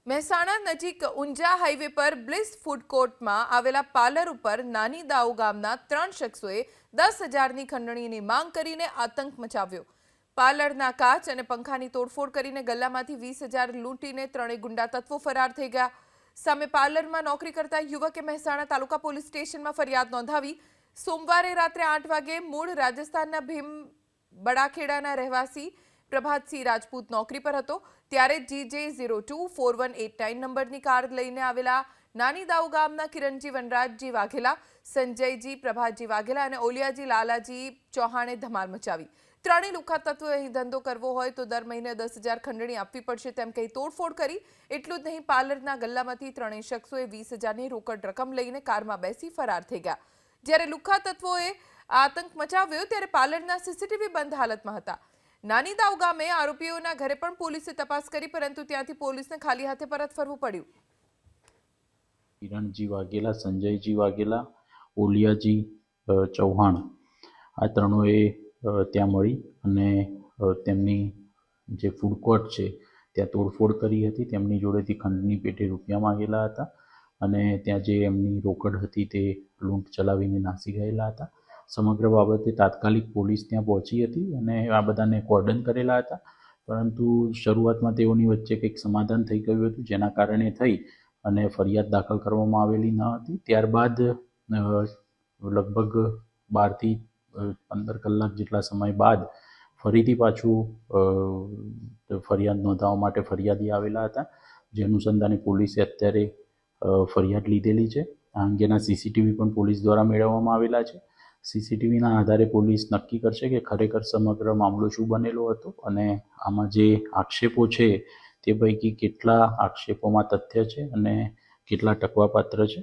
મહેસાણા નજીક ઊંઝા હાઈવે પર bliss food કોર્ટમાં આવેલા પાર્લર ઉપર નાની દાઉ ગામના 3 શખ્સોએ 10,000ની ખંડણીની માંગ કરીને આતંક મચાવ્યો। પાર્લરના કાચ અને પંખાની તોડફોડ કરીને ગલ્લામાંથી 20,000 લૂંટીને ત્રણેય ગુંડા તત્વો ફરાર થઈ ગયા। સામે પાર્લરમાં નોકરી કરતા યુવકે મહેસાણા તાલુકા પોલીસ સ્ટેશનમાં ફરિયાદ નોંધાવી। સોમવારે રાત્રે 8 વાગે મૂળ રાજસ્થાનના ભીમ બડાખેડાના રહેવાસી પ્રભાતસિંહ રાજપૂત નોકરી પર હતો ત્યારે GJ024189 નંબરની કાર લઈને આવેલા નાની દાઉ ગામના કિરણજી વનરાજજી વાઘેલા, સંજયજી પ્રભાતજી વાઘેલા અને ઓલિયાજી લાલાજી ચૌહાણે ધમાલ મચાવી। ત્રણેય લુખ્ખા તત્વોએ અહીં ધંધો કરવો હોય તો દર મહિને 10,000 ખંડણી આપવી પડશે તેમ કહી તોડફોડ કરી। એટલું જ નહીં, પાર્લરના ગલ્લામાંથી ત્રણેય શખ્સોએ 20,000ની રોકડ રકમ લઈને કારમાં બેસી ફરાર થઈ ગયા। જ્યારે લુખ્ખા તત્વોએ આતંક મચાવ્યો ત્યારે પાર્લરના સીસીટીવી બંધ હાલતમાં હતા। નાની દાઉ ગામે આરોપીઓના ઘરે પણ પોલીસે તપાસ કરી, પરંતુ ત્યાંથી પોલીસને ખાલી હાથે પરત ફરવું પડ્યું। કિરણજી વાઘેલા, સંજયજી વાઘેલા, ઓલિયાજી ચૌહાણ આ ત્રણોએ ત્યાં મળી અને તેમની જે ફૂડ કોર્ટ છે ત્યાં તોડફોડ કરી હતી। તેમની જોડેથી ખંડની પેટે રૂપિયા માંગેલા હતા અને ત્યાં જે એમની રોકડ હતી તે લૂંટ ચલાવીને નાસી ગયેલા હતા। સમગ્ર બાબતે તાત્કાલિક પોલીસ ત્યાં પહોંચી હતી અને આ બધાને કોર્ડન કરેલા હતા, પરંતુ શરૂઆતમાં તેઓની વચ્ચે કંઈક સમાધાન થઈ ગયું હતું, જેના કારણે થઈ અને ફરિયાદ દાખલ કરવામાં આવેલી ન હતી। ત્યારબાદ લગભગ 12 થી 15 કલાક જેટલા સમય બાદ ફરીથી પાછું ફરિયાદ નોંધાવવા માટે ફરિયાદી આવેલા હતા, જે અનુસંધાને પોલીસે અત્યારે ફરિયાદ લીધેલી છે। આ અંગેના સીસીટીવી પણ પોલીસ દ્વારા મેળવવામાં આવેલા છે। સીસીટીવીના આધારે પોલીસ નક્કી કરશે કે ખરેખર સમગ્ર મામલો શું બનેલો હતો અને આમાં જે આક્ષેપો છે તે પૈકી કેટલા આક્ષેપોમાં તથ્ય છે અને કેટલા ટકવાપાત્ર છે